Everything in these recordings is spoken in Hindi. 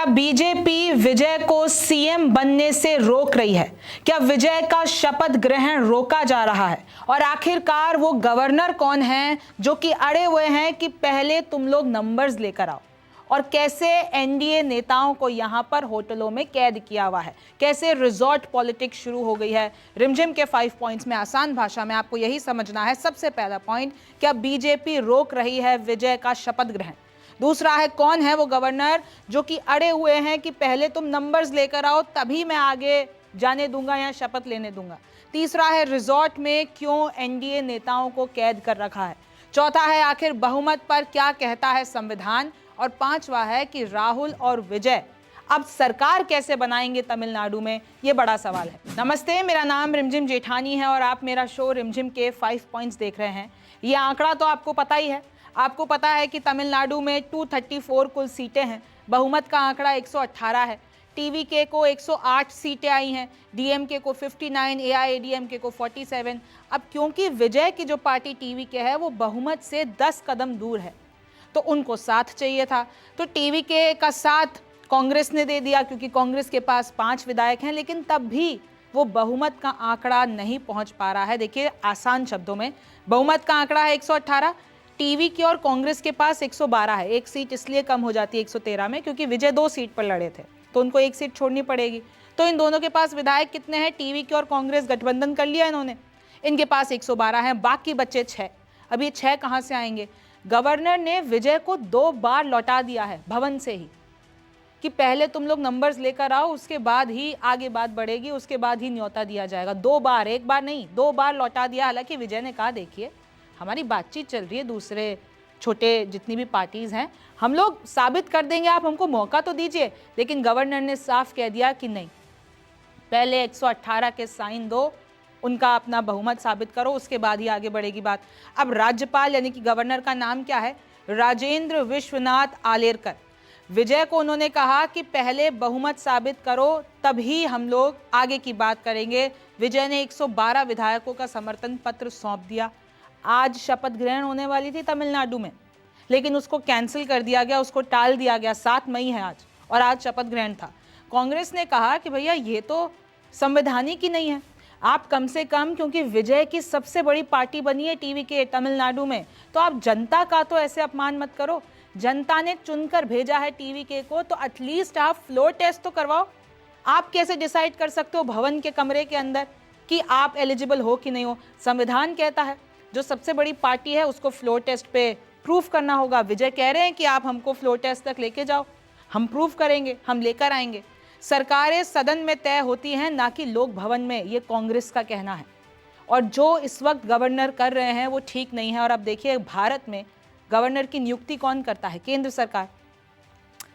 बीजेपी विजय को सीएम बनने से रोक रही है? क्या विजय का शपथ ग्रहण रोका जा रहा है? और आखिरकार वो गवर्नर कौन हैं जो कि अड़े हुए हैं कि पहले तुम लोग नंबर्स लेकर आओ? और कैसे एनडीए नेताओं को यहां पर होटलों में कैद किया हुआ है, कैसे रिजॉर्ट पॉलिटिक्स शुरू हो गई है। रिमझिम के 5 पॉइंट्स में आसान भाषा में आपको यही समझना है। सबसे पहला पॉइंट, क्या बीजेपी रोक रही है विजय का शपथ ग्रहण? दूसरा है, कौन है वो गवर्नर जो कि अड़े हुए हैं कि पहले तुम नंबर्स लेकर आओ तभी मैं आगे जाने दूंगा या शपथ लेने दूंगा। तीसरा है, रिजॉर्ट में क्यों एनडीए नेताओं को कैद कर रखा है। चौथा है, आखिर बहुमत पर क्या कहता है संविधान। और पांचवा है कि राहुल और विजय अब सरकार कैसे बनाएंगे तमिलनाडु में, ये बड़ा सवाल है। नमस्ते, मेरा नाम रिमझिम जेठानी है और आप मेरा शो रिमझिम के 5 पॉइंट्स देख रहे हैं। ये आंकड़ा तो आपको पता ही है। आपको पता है कि तमिलनाडु में 234 कुल सीटें हैं। बहुमत का आंकड़ा 118 है। टीवीके को 108 सीटें आई हैं, डीएमके को 59, एआईएडीएमके को 47। अब क्योंकि विजय की जो पार्टी टीवीके है वो बहुमत से 10 कदम दूर है तो उनको साथ चाहिए था। तो टीवीके का साथ कांग्रेस ने दे दिया क्योंकि कांग्रेस के पास 5 विधायक हैं, लेकिन तब भी वो बहुमत का आंकड़ा नहीं पहुंच पा रहा है। देखिए, आसान शब्दों में बहुमत का आंकड़ा है 118, टीवीके और कांग्रेस के पास 112 है। एक सीट इसलिए कम हो जाती है 113 में क्योंकि विजय 2 सीट पर लड़े थे तो उनको एक सीट छोड़नी पड़ेगी। तो इन दोनों के पास विधायक कितने हैं? टीवीके और कांग्रेस गठबंधन कर लिया इन्होंने, इनके पास 112 हैं, बाकी बचे 6। अब ये 6 कहाँ से आएंगे? गवर्नर ने विजय को 2 बार लौटा दिया है भवन से ही कि पहले तुम लोग नंबर्स लेकर आओ, उसके बाद ही आगे बात बढ़ेगी, उसके बाद ही न्योता दिया जाएगा। 2 बार, एक बार नहीं, 2 बार लौटा दिया। हालांकि विजय ने कहा, देखिए हमारी बातचीत चल रही है दूसरे छोटे जितनी भी पार्टीज हैं, हम लोग साबित कर देंगे, आप हमको मौका तो दीजिए। लेकिन गवर्नर ने साफ कह दिया कि नहीं, पहले 118 के साइन दो, उनका अपना बहुमत साबित करो, उसके बाद ही आगे बढ़ेगी बात। अब राज्यपाल यानी कि गवर्नर का नाम क्या है? राजेंद्र विश्वनाथ आलेरकर। विजय को उन्होंने कहा कि पहले बहुमत साबित करो तभी हम लोग आगे की बात करेंगे। विजय ने 112 विधायकों का समर्थन पत्र सौंप दिया। आज शपथ ग्रहण होने वाली थी तमिलनाडु में, लेकिन उसको कैंसिल कर दिया गया, उसको टाल दिया गया। 7 मई है आज और आज शपथ ग्रहण था। कांग्रेस ने कहा कि भैया ये तो संवैधानिक ही नहीं है, आप कम से कम, क्योंकि विजय की सबसे बड़ी पार्टी बनी है टीवीके तमिलनाडु में, तो आप जनता का तो ऐसे अपमान मत करो। जनता ने चुनकर भेजा है टीवीके को, तो एटलीस्ट आप फ्लोर टेस्ट तो करवाओ। आप कैसे डिसाइड कर सकते हो भवन के कमरे के अंदर कि आप एलिजिबल हो कि नहीं हो? संविधान कहता है जो सबसे बड़ी पार्टी है उसको फ्लोर टेस्ट पे प्रूफ करना होगा। विजय कह रहे हैं कि आप हमको फ्लोर टेस्ट तक लेके जाओ, हम प्रूफ करेंगे, हम लेकर आएंगे। सरकारें सदन में तय होती हैं, ना कि लोक भवन में, ये कांग्रेस का कहना है। और जो इस वक्त गवर्नर कर रहे हैं वो ठीक नहीं है। और अब देखिए, भारत में गवर्नर की नियुक्ति कौन करता है? केंद्र सरकार।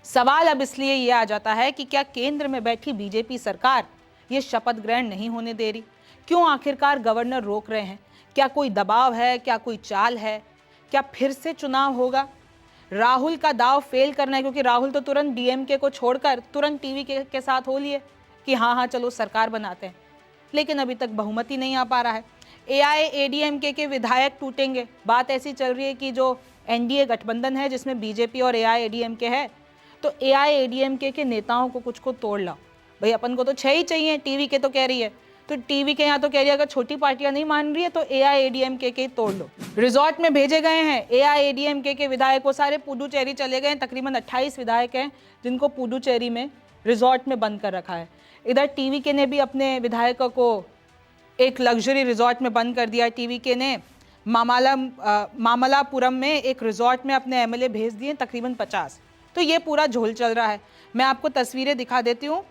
सवाल अब इसलिए ये आ जाता है कि क्या केंद्र में बैठी बीजेपी सरकार ये शपथ ग्रहण नहीं होने दे रही? क्यों आखिरकार गवर्नर रोक रहे हैं? क्या कोई दबाव है? क्या कोई चाल है? क्या फिर से चुनाव होगा? राहुल का दाव फेल करना है, क्योंकि राहुल तो तुरंत डीएमके को छोड़कर तुरंत टीवीके के साथ हो लिए कि हाँ चलो सरकार बनाते हैं, लेकिन अभी तक बहुमत ही नहीं आ पा रहा है। एआईएडीएमके के विधायक टूटेंगे। बात ऐसी चल रही है कि जो एनडीए गठबंधन है जिसमें बीजेपी और एआईएडीएमके है, तो एआईएडीएमके के नेताओं को कुछ को तोड़ लाओ। भाई अपन को तो 6 ही चाहिए, टीवीके तो कह रही है, तो टीवीके यहाँ तो कह रही है अगर छोटी पार्टियां नहीं मान रही है तो एआईएडीएमके के तोड़ लो। रिजॉर्ट में भेजे गए हैं एआईएडीएमके के विधायक, वो सारे पुडुचेरी चले गए। तकरीबन 28 विधायक हैं जिनको पुडुचेरी में रिजॉर्ट में बंद कर रखा है। इधर टीवीके ने भी अपने विधायकों को एक लग्जरी रिजॉर्ट में बंद कर दिया। टीवीके ने मामलापुरम में एक रिजॉर्ट में अपने एमएलए भेज दिए, तकरीबन 50। तो ये पूरा झोल चल रहा है। मैं आपको तस्वीरें दिखा देती हूँ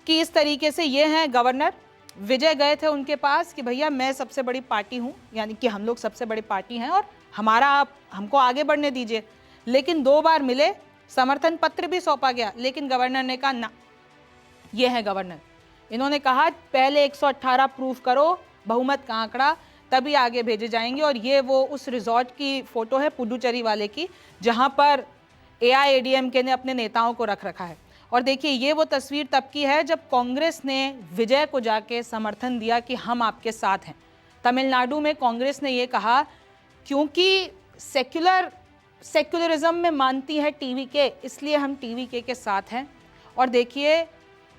कि इस तरीके से ये हैं गवर्नर। विजय गए थे उनके पास कि भैया मैं सबसे बड़ी पार्टी हूँ, यानी कि हम लोग सबसे बड़ी पार्टी हैं और हमारा आप हमको आगे बढ़ने दीजिए। लेकिन 2 बार मिले, समर्थन पत्र भी सौंपा गया, लेकिन गवर्नर ने कहा ना। ये है गवर्नर, इन्होंने कहा पहले 118 प्रूफ करो बहुमत का आंकड़ा, तभी आगे भेजे जाएंगे। और ये वो उस रिजॉर्ट की फोटो है पुडुचेरी वाले की, जहाँ पर एआईएडीएमके ने अपने नेताओं को रख रखा है। और देखिए, ये वो तस्वीर तब की है जब कांग्रेस ने विजय को जाके समर्थन दिया कि हम आपके साथ हैं। तमिलनाडु में कांग्रेस ने ये कहा क्योंकि सेक्युलरिज्म में मानती है टीवीके, इसलिए हम टीवीके के साथ हैं। और देखिए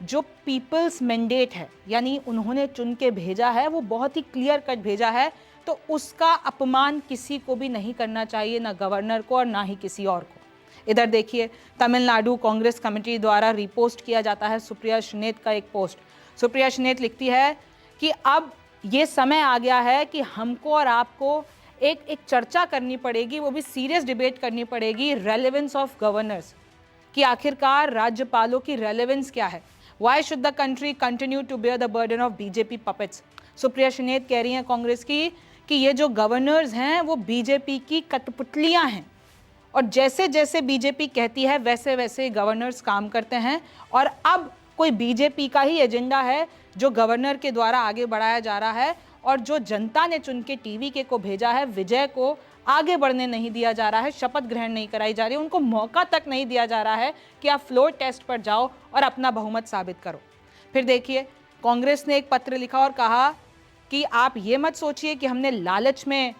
जो पीपल्स मैंडेट है, यानी उन्होंने चुन के भेजा है, वो बहुत ही क्लियर कट भेजा है, तो उसका अपमान किसी को भी नहीं करना चाहिए, ना गवर्नर को और ना ही किसी और को। इधर देखिए तमिलनाडु कांग्रेस कमेटी द्वारा रिपोस्ट किया जाता है सुप्रिया श्रीनेत का एक पोस्ट। सुप्रिया श्रीनेत लिखती है कि अब ये समय आ गया है कि हमको और आपको एक चर्चा करनी पड़ेगी, वो भी सीरियस डिबेट करनी पड़ेगी, रेलेवेंस ऑफ गवर्नर्स, कि आखिरकार राज्यपालों की रेलेवेंस क्या है। Why should the country continue to bear the burden of BJP puppets? Supriya Shrinate कह रही हैं कांग्रेस की कि ये जो गवर्नर्स हैं वो बीजेपी की कठपुतलियां हैं, और जैसे जैसे बीजेपी कहती है वैसे वैसे गवर्नर्स काम करते हैं, और अब कोई बीजेपी का ही एजेंडा है जो गवर्नर के द्वारा आगे बढ़ाया जा रहा है, और जो जनता ने चुन के टीवी को भेजा है विजय को आगे बढ़ने नहीं दिया जा रहा है, शपथ ग्रहण नहीं कराई जा रही, उनको मौका तक नहीं दिया जा रहा है कि आप फ्लोर टेस्ट पर जाओ और अपना बहुमत साबित करो। फिर देखिए कांग्रेस ने एक पत्र लिखा और कहा कि आप ये मत सोचिए कि हमने लालच में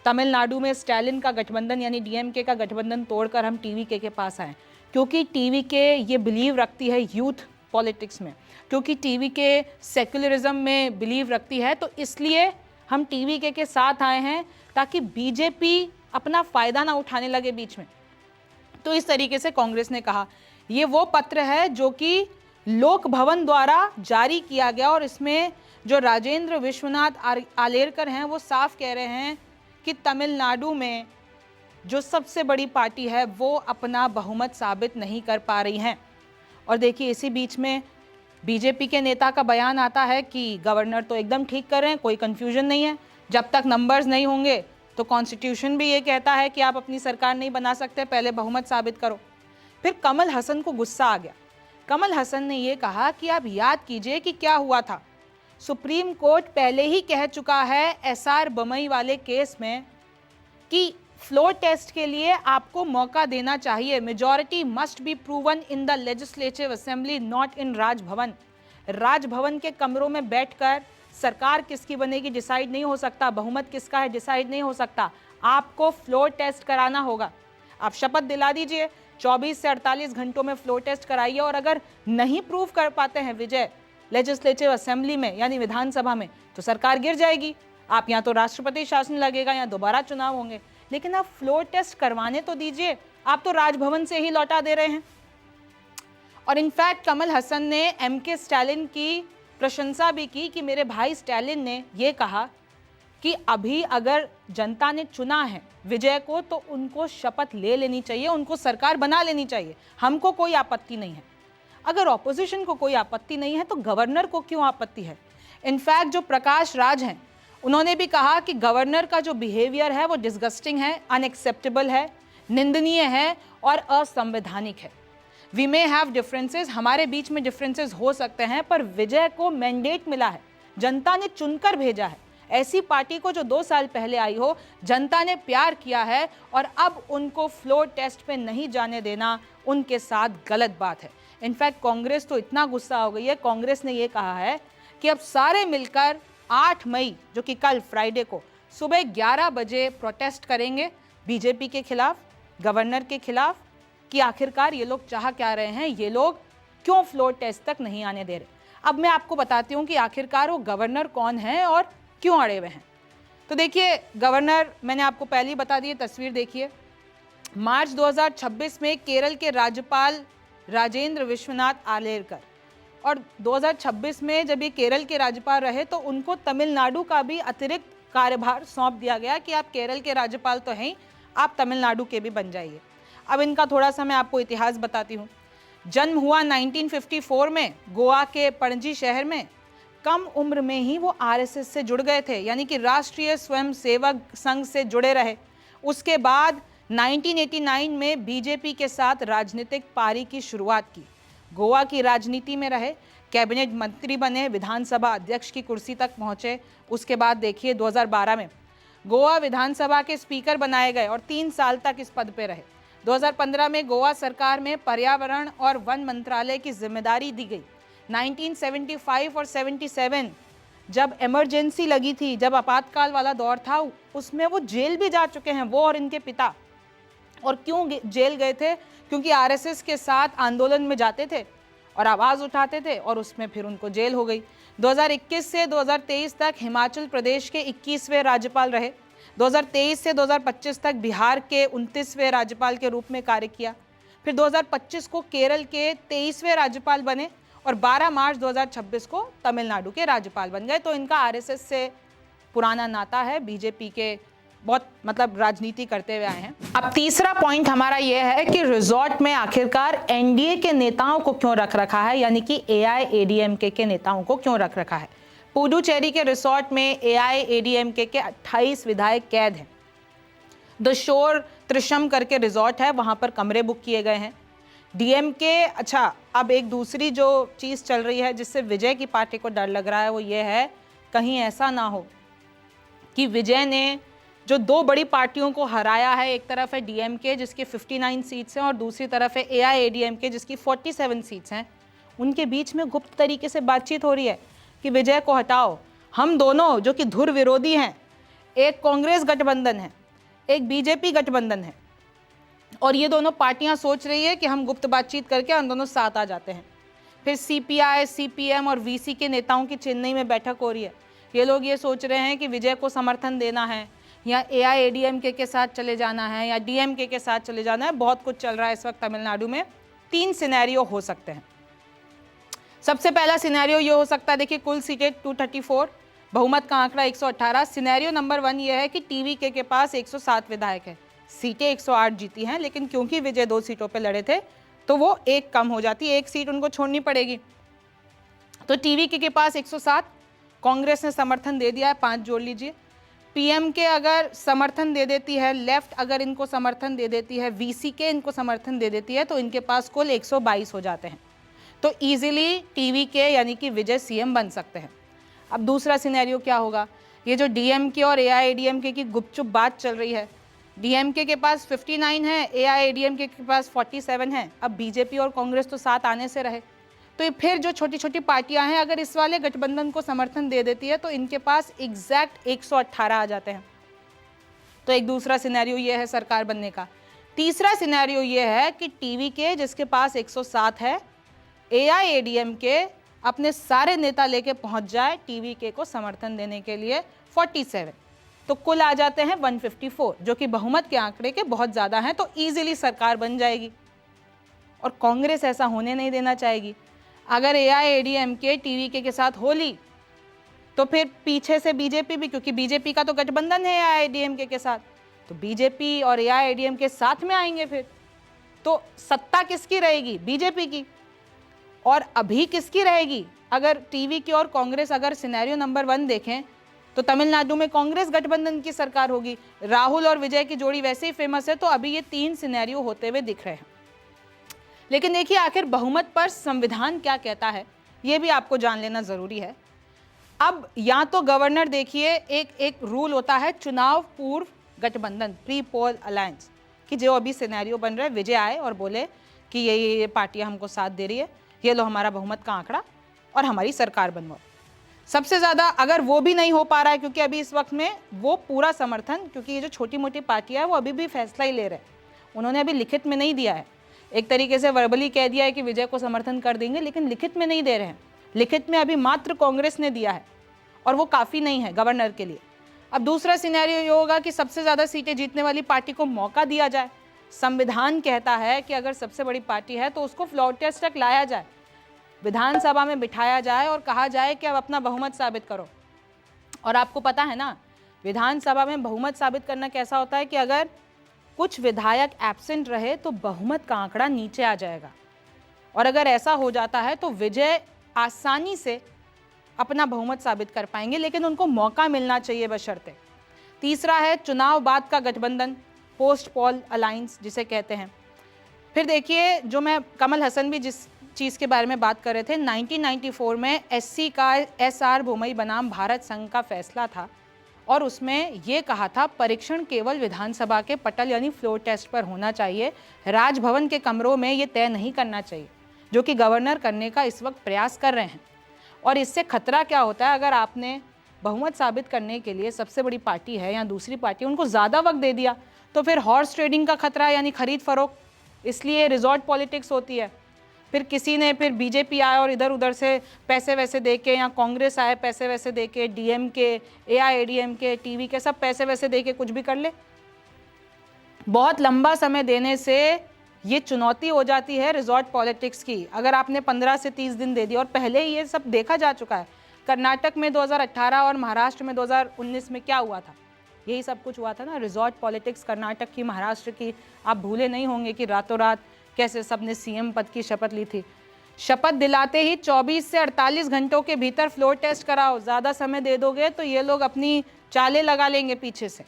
तमिलनाडु में स्टालिन का गठबंधन यानी डीएमके का गठबंधन तोड़कर हम टीवीके के पास आए, क्योंकि टीवीके ये बिलीव रखती है यूथ पॉलिटिक्स में, क्योंकि टीवीके सेक्युलरिज्म में बिलीव रखती है, तो इसलिए हम टीवीके के साथ आए हैं ताकि बीजेपी अपना फायदा ना उठाने लगे बीच में। तो इस तरीके से कांग्रेस ने कहा। ये वो पत्र है जो कि लोक भवन द्वारा जारी किया गया, और इसमें जो राजेंद्र विश्वनाथ आलेरकर हैं वो साफ कह रहे हैं कि तमिलनाडु में जो सबसे बड़ी पार्टी है वो अपना बहुमत साबित नहीं कर पा रही हैं। और देखिए इसी बीच में बीजेपी के नेता का बयान आता है कि गवर्नर तो एकदम ठीक कर रहे हैं, कोई कंफ्यूजन नहीं है, जब तक नंबर्स नहीं होंगे तो कॉन्स्टिट्यूशन भी ये कहता है कि आप अपनी सरकार नहीं बना सकते, पहले बहुमत साबित करो। फिर कमल हसन को गुस्सा आ गया। कमल हसन ने ये कहा कि आप याद कीजिए कि क्या हुआ था। सुप्रीम कोर्ट पहले ही कह चुका है एसआर बमई वाले केस में कि फ्लोर टेस्ट के लिए आपको मौका देना चाहिए, majority must be proven in the legislative assembly not in Raj Bhavan. Raj Bhavan के कमरों में बैठकर सरकार किसकी बनेगी डिसाइड नहीं हो सकता, बहुमत किसका है डिसाइड नहीं हो सकता, आपको फ्लोर टेस्ट कराना होगा। आप शपथ दिला दीजिए, 24 से 48 घंटों में फ्लोर टेस्ट कराइए, और अगर नहीं प्रूव कर पाते हैं विजय लेजिस्लेटिव असेंबली में यानी विधानसभा में, तो सरकार गिर जाएगी, आप या तो राष्ट्रपति शासन लगेगा या दोबारा चुनाव होंगे, लेकिन आप फ्लोर टेस्ट करवाने तो दीजिए, आप तो राजभवन से ही लौटा दे रहे हैं। और इनफैक्ट कमल हसन ने एमके स्टालिन की प्रशंसा भी की कि मेरे भाई स्टालिन ने ये कहा कि अभी अगर जनता ने चुना है विजय को तो उनको शपथ ले लेनी चाहिए, उनको सरकार बना लेनी चाहिए, हमको कोई आपत्ति नहीं है। अगर ऑपोजिशन को कोई आपत्ति नहीं है तो गवर्नर को क्यों आपत्ति है। इनफैक्ट जो प्रकाश राज हैं उन्होंने भी कहा कि गवर्नर का जो बिहेवियर है वो डिस्गस्टिंग है, अनएक्सेप्टेबल है, निंदनीय है और असंवैधानिक है। वी मे हैव डिफरेंसेस, हमारे बीच में डिफरेंसेस हो सकते हैं, पर विजय को मैंडेट मिला है, जनता ने चुनकर भेजा है। ऐसी पार्टी को जो 2 साल पहले आई हो, जनता ने प्यार किया है, और अब उनको फ्लोर टेस्ट पे नहीं जाने देना उनके साथ गलत बात है। इनफैक्ट कांग्रेस तो इतना गुस्सा हो गई है, कांग्रेस ने ये कहा है कि अब सारे मिलकर 8 मई जो कि कल फ्राइडे को सुबह 11 बजे प्रोटेस्ट करेंगे बीजेपी के खिलाफ, गवर्नर के खिलाफ, कि आखिरकार ये लोग चाह क्या रहे हैं, ये लोग क्यों फ्लोर टेस्ट तक नहीं आने दे रहे। अब मैं आपको बताती हूँ कि आखिरकार वो गवर्नर कौन है और क्यों अड़े हुए हैं। तो देखिए गवर्नर मैंने आपको पहले ही बता दी, तस्वीर देखिए। मार्च 2026 में केरल के राज्यपाल राजेंद्र विश्वनाथ आलेरकर, और 2026 में जब ये केरल के राज्यपाल रहे तो उनको तमिलनाडु का भी अतिरिक्त कार्यभार सौंप दिया गया कि आप केरल के राज्यपाल तो हैं, आप तमिलनाडु के भी बन जाइए। अब इनका थोड़ा सा मैं आपको इतिहास बताती हूँ। जन्म हुआ 1954 में गोवा के पणजी शहर में। कम उम्र में ही वो आरएसएस से जुड़ गए थे, यानी कि राष्ट्रीय स्वयंसेवक संघ से जुड़े रहे। उसके बाद 1989 में बीजेपी के साथ राजनीतिक पारी की शुरुआत की। गोवा की राजनीति में रहे, कैबिनेट मंत्री बने, विधानसभा अध्यक्ष की कुर्सी तक पहुंचे। उसके बाद देखिए 2012 में गोवा विधानसभा के स्पीकर बनाए गए और 3 साल तक इस पद पे रहे। 2015 में गोवा सरकार में पर्यावरण और वन मंत्रालय की जिम्मेदारी दी गई। 1975 और 77 जब इमरजेंसी लगी थी, जब आपातकाल वाला दौर था, उसमें वो जेल भी जा चुके हैं, वो और इनके पिता। और क्यों जेल गए थे? क्योंकि आरएसएस के साथ आंदोलन में जाते थे और आवाज़ उठाते थे और उसमें फिर उनको जेल हो गई। 2021 से 2023 तक हिमाचल प्रदेश के 21वें राज्यपाल रहे। 2023 से 2025 तक बिहार के 29वें राज्यपाल के रूप में कार्य किया। फिर 2025 को केरल के 23वें राज्यपाल बने और 12 मार्च 2026 को तमिलनाडु के राज्यपाल बन गए। तो इनका आरएसएस से पुराना नाता है, बीजेपी के बहुत मतलब राजनीति करते हुए आए हैं। अब तीसरा पॉइंट हमारा यह है कि रिजॉर्ट में आखिरकार एनडीए के नेताओं को क्यों रख रखा है, यानी कि एआईएडीएमके के नेताओं को क्यों रख रखा है। पुडुचेरी के रिसोर्ट में एआईएडीएमके के 28 विधायक कैद हैं। द शोर त्रिशम करके रिजॉर्ट है, वहां पर कमरे बुक किए गए हैं। डीएमके, अच्छा अब एक दूसरी जो चीज़ चल रही है जिससे विजय की पार्टी को डर लग रहा है वो ये है कहीं ऐसा ना हो कि विजय ने जो दो बड़ी पार्टियों को हराया है, एक तरफ है डीएमके जिसकी 59 सीट्स हैं और दूसरी तरफ है एआईएडीएमके जिसकी 47 सीट्स हैं, उनके बीच में गुप्त तरीके से बातचीत हो रही है कि विजय को हटाओ। हम दोनों जो कि धुर विरोधी हैं, एक कांग्रेस गठबंधन है, एक बीजेपी गठबंधन है, और ये दोनों पार्टियां सोच रही है कि हम गुप्त बातचीत करके हम दोनों साथ आ जाते हैं। फिर सीपीआई, सीपीएम और वीसी के नेताओं की चेन्नई में बैठक हो रही है। ये लोग ये सोच रहे हैं कि विजय को समर्थन देना है या एआईएडीएमके के साथ चले जाना है या डीएमके के साथ चले जाना है। बहुत कुछ चल रहा है इस वक्त तमिलनाडु में। 3 सिनेरियो हो सकते हैं। सबसे पहला सिनेरियो ये हो सकता है, देखिए कुल सीटें 234, बहुमत का आंकड़ा 118। सिनेरियो नंबर 1 ये है कि टीवीके के पास 107 विधायक है, सीटें 108 जीती हैं, लेकिन क्योंकि विजय 2 सीटों पर लड़े थे तो वो एक कम हो जाती है, एक सीट उनको छोड़नी पड़ेगी। तो टीवीके के पास 107, कांग्रेस ने समर्थन दे दिया है, 5 जोड़ लीजिए। पीएम के अगर समर्थन दे देती है, लेफ्ट अगर इनको समर्थन दे देती है, वीसी के इनको समर्थन दे देती है, तो इनके पास कुल 122 हो जाते हैं। तो इजीली टीवी के यानी कि विजय सीएम बन सकते हैं। अब दूसरा सिनेरियो क्या होगा, ये जो डीएमके और एआईएडीएमके की गुपचुप बात चल रही है, डीएमके के पास 59 है, एआईएडीएमके के पास 47 है। अब बीजेपी और कांग्रेस तो साथ आने से रहे, तो ये फिर जो छोटी छोटी पार्टियां हैं अगर इस वाले गठबंधन को समर्थन दे देती है तो इनके पास एग्जैक्ट 118 आ जाते हैं। तो एक दूसरा सिनेरियो ये है सरकार बनने का। तीसरा सिनेरियो ये है कि टीवीके जिसके पास 107 है, एआईएडीएमके अपने सारे नेता लेके पहुंच जाए टीवीके को समर्थन देने के लिए 47, तो कुल आ जाते हैं 154, जो कि बहुमत के आंकड़े के बहुत ज़्यादा हैं। तो ईजिली सरकार बन जाएगी और कांग्रेस ऐसा होने नहीं देना चाहेगी। अगर एआईएडीएमके टीवीके के साथ हो ली तो फिर पीछे से बीजेपी भी, क्योंकि बीजेपी का तो गठबंधन है एआईएडीएमके के साथ, तो बीजेपी और एआईएडीएमके साथ में आएंगे। फिर तो सत्ता किसकी रहेगी, बीजेपी की। और अभी किसकी रहेगी, अगर टीवीके और कांग्रेस अगर सिनेरियो नंबर 1 देखें तो तमिलनाडु में कांग्रेस गठबंधन की सरकार होगी। राहुल और विजय की जोड़ी वैसे ही फेमस है, तो अभी ये 3 सिनेरियो होते हुए दिख रहे हैं। लेकिन देखिए आखिर बहुमत पर संविधान क्या कहता है, ये भी आपको जान लेना ज़रूरी है। अब या तो गवर्नर, देखिए एक रूल होता है चुनाव पूर्व गठबंधन, प्री पोल अलायंस, कि जो अभी सिनेरियो बन रहा है, विजय आए और बोले कि ये पार्टियां हमको साथ दे रही है, ये लो हमारा बहुमत का आंकड़ा और हमारी सरकार बनवाओ। सबसे ज़्यादा अगर वो भी नहीं हो पा रहा है, क्योंकि अभी इस वक्त में वो पूरा समर्थन, क्योंकि ये जो छोटी मोटी पार्टियां हैं वो अभी भी फैसला ही ले रहे हैं, उन्होंने अभी लिखित में नहीं दिया है। एक तरीके से वर्बली कह दिया है कि विजय को समर्थन कर देंगे, लेकिन लिखित में नहीं दे रहे हैं। लिखित में अभी मात्र कांग्रेस ने दिया है और वो काफ़ी नहीं है गवर्नर के लिए। अब दूसरा सिनेरियो ये होगा कि सबसे ज़्यादा सीटें जीतने वाली पार्टी को मौका दिया जाए। संविधान कहता है कि अगर सबसे बड़ी पार्टी है तो उसको फ्लोर टेस्ट तक लाया जाए, विधानसभा में बिठाया जाए और कहा जाए कि अब अपना बहुमत साबित करो। और आपको पता है ना, विधानसभा में बहुमत साबित करना कैसा होता है कि अगर कुछ विधायक एब्सेंट रहे तो बहुमत का आंकड़ा नीचे आ जाएगा, और अगर ऐसा हो जाता है तो विजय आसानी से अपना बहुमत साबित कर पाएंगे, लेकिन उनको मौका मिलना चाहिए बशर्ते। तीसरा है चुनाव बाद का गठबंधन, पोस्ट पोल अलायंस जिसे कहते हैं। फिर देखिए, जो मैं कमल हसन भी जिस चीज़ के बारे में बात कर रहे थे, 1994 में एससी का एसआर बोमई बनाम भारत संघ का फैसला था और उसमें ये कहा था परीक्षण केवल विधानसभा के पटल यानी फ्लोर टेस्ट पर होना चाहिए, राजभवन के कमरों में ये तय नहीं करना चाहिए, जो कि गवर्नर करने का इस वक्त प्रयास कर रहे हैं। और इससे खतरा क्या होता है, अगर आपने बहुमत साबित करने के लिए सबसे बड़ी पार्टी है या दूसरी पार्टी उनको ज़्यादा वक्त दे दिया तो फिर हॉर्स ट्रेडिंग का खतरा यानी खरीद फरोख्त, इसलिए रिजॉर्ट पॉलिटिक्स होती है। फिर किसी ने फिर बीजेपी आया और इधर उधर से पैसे वैसे दे के, या कांग्रेस आए पैसे वैसे दे के, डीएमके, एआईएडीएमके, टीवी के सब पैसे वैसे दे के कुछ भी कर ले। बहुत लंबा समय देने से ये चुनौती हो जाती है रिजॉर्ट पॉलिटिक्स की। अगर आपने 15 से 30 दिन दे दिया, और पहले ही ये सब देखा जा चुका है। कर्नाटक में 2018 और महाराष्ट्र में 2019 में क्या हुआ था, यही सब कुछ हुआ था ना, रिजॉर्ट पॉलिटिक्स कर्नाटक की, महाराष्ट्र की। आप भूले नहीं होंगे कि रातों रात कैसे सबने सीएम पद की शपथ ली थी। शपथ दिलाते ही 24 से 48 घंटों के भीतर फ्लोर टेस्ट कराओ। ज़्यादा समय दे दोगे तो ये लोग अपनी चालें लगा लेंगे पीछे से।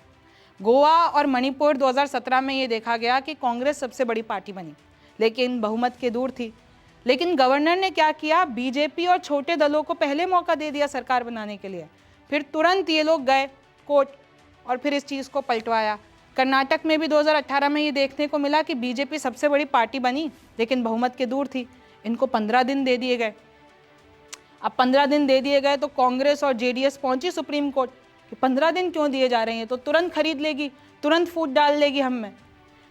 गोवा और मणिपुर 2017 में ये देखा गया कि कांग्रेस सबसे बड़ी पार्टी बनी, लेकिन बहुमत के दूर थी। लेकिन गवर्नर ने क्या किया, बीजेपी और छोटे दलों को पहले मौका दे दिया सरकार बनाने के लिए। फिर तुरंत ये लोग गए कोर्ट और फिर इस चीज़ को पलटवाया। कर्नाटक में भी 2018 में ये देखने को मिला कि बीजेपी सबसे बड़ी पार्टी बनी, लेकिन बहुमत के दूर थी। इनको 15 दिन दे दिए गए। अब 15 दिन दे दिए गए तो कांग्रेस और जेडीएस पहुंची सुप्रीम कोर्ट कि 15 दिन क्यों दिए जा रहे हैं, तो तुरंत खरीद लेगी, तुरंत फूट डाल लेगी हम में।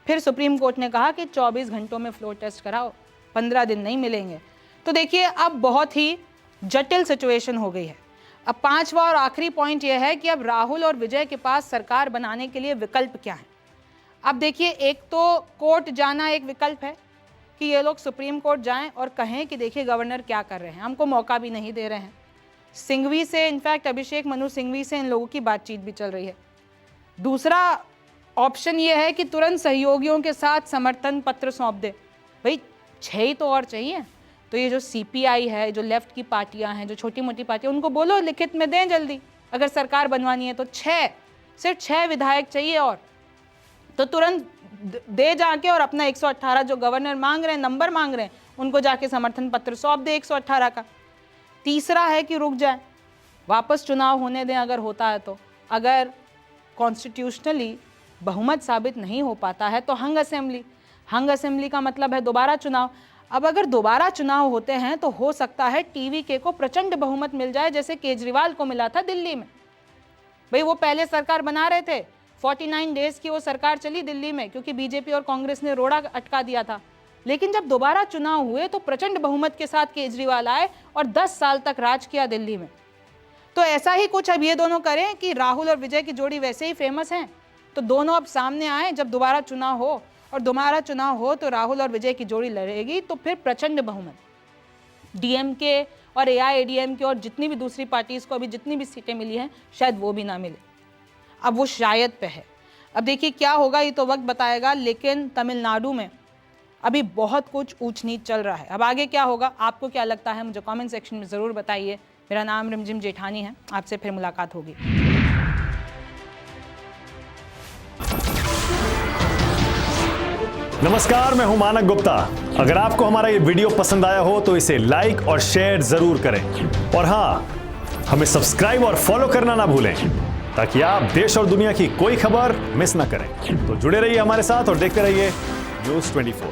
फिर सुप्रीम कोर्ट ने कहा कि 24 घंटों में फ्लोर टेस्ट कराओ, 15 दिन नहीं मिलेंगे। तो देखिए अब बहुत ही जटिल सिचुएशन हो गई है। अब पांचवा और आखिरी पॉइंट यह है कि अब राहुल और विजय के पास सरकार बनाने के लिए विकल्प क्या है। अब देखिए, एक तो कोर्ट जाना एक विकल्प है कि ये लोग सुप्रीम कोर्ट जाएं और कहें कि देखिए गवर्नर क्या कर रहे हैं, हमको मौका भी नहीं दे रहे हैं। सिंघवी से, इनफैक्ट अभिषेक मनु सिंघवी से इन लोगों की बातचीत भी चल रही है। दूसरा ऑप्शन ये है कि तुरंत सहयोगियों के साथ समर्थन पत्र सौंप दे। भाई 6 ही तो और चाहिए, तो ये जो सीपीआई है, जो लेफ्ट की पार्टियां हैं, जो छोटी मोटी पार्टियां, उनको बोलो लिखित में दें जल्दी, अगर सरकार बनवानी है तो। सिर्फ 6 विधायक चाहिए, और तो तुरंत दे जाके और अपना 118 जो गवर्नर मांग रहे हैं, नंबर मांग रहे हैं, उनको जाके समर्थन पत्र सौंप दे 118 का। तीसरा है कि रुक जाए, वापस चुनाव होने दें अगर होता है तो। अगर कॉन्स्टिट्यूशनली बहुमत साबित नहीं हो पाता है तो हंग असेंबली का मतलब है दोबारा चुनाव। अब अगर दोबारा चुनाव होते हैं तो हो सकता है टीवीके को प्रचंड बहुमत मिल जाए, जैसे केजरीवाल को मिला था दिल्ली में। भाई वो पहले सरकार बना रहे थे, 49 डेज की वो सरकार चली दिल्ली में, क्योंकि बीजेपी और कांग्रेस ने रोड़ा अटका दिया था। लेकिन जब दोबारा चुनाव हुए तो प्रचंड बहुमत के साथ केजरीवाल आए और 10 साल तक राज किया दिल्ली में। तो ऐसा ही कुछ अब ये दोनों करें कि राहुल और विजय की जोड़ी वैसे ही फेमस हैं, तो दोनों अब सामने आए जब दोबारा चुनाव हो, और दोबारा चुनाव हो तो राहुल और विजय की जोड़ी लड़ेगी, तो फिर प्रचंड बहुमत डीएमके और एआईएडीएमके और जितनी भी दूसरी पार्टीज को अभी जितनी भी सीटें मिली हैं, शायद वो भी ना मिले। अब वो शायद पे है। अब देखिए क्या होगा, ये तो वक्त बताएगा। लेकिन तमिलनाडु में अभी बहुत कुछ ऊंच नीच चल रहा है। अब आगे क्या होगा, आपको क्या लगता है, मुझे कमेंट सेक्शन में ज़रूर बताइए। मेरा नाम रिमझिम जेठानी है, आपसे फिर मुलाकात होगी। नमस्कार, मैं हूं मानक गुप्ता। अगर आपको हमारा ये वीडियो पसंद आया हो तो इसे लाइक और शेयर जरूर करें, और हाँ, हमें सब्सक्राइब और फॉलो करना ना भूलें, ताकि आप देश और दुनिया की कोई खबर मिस ना करें। तो जुड़े रहिए हमारे साथ और देखते रहिए न्यूज़ 24।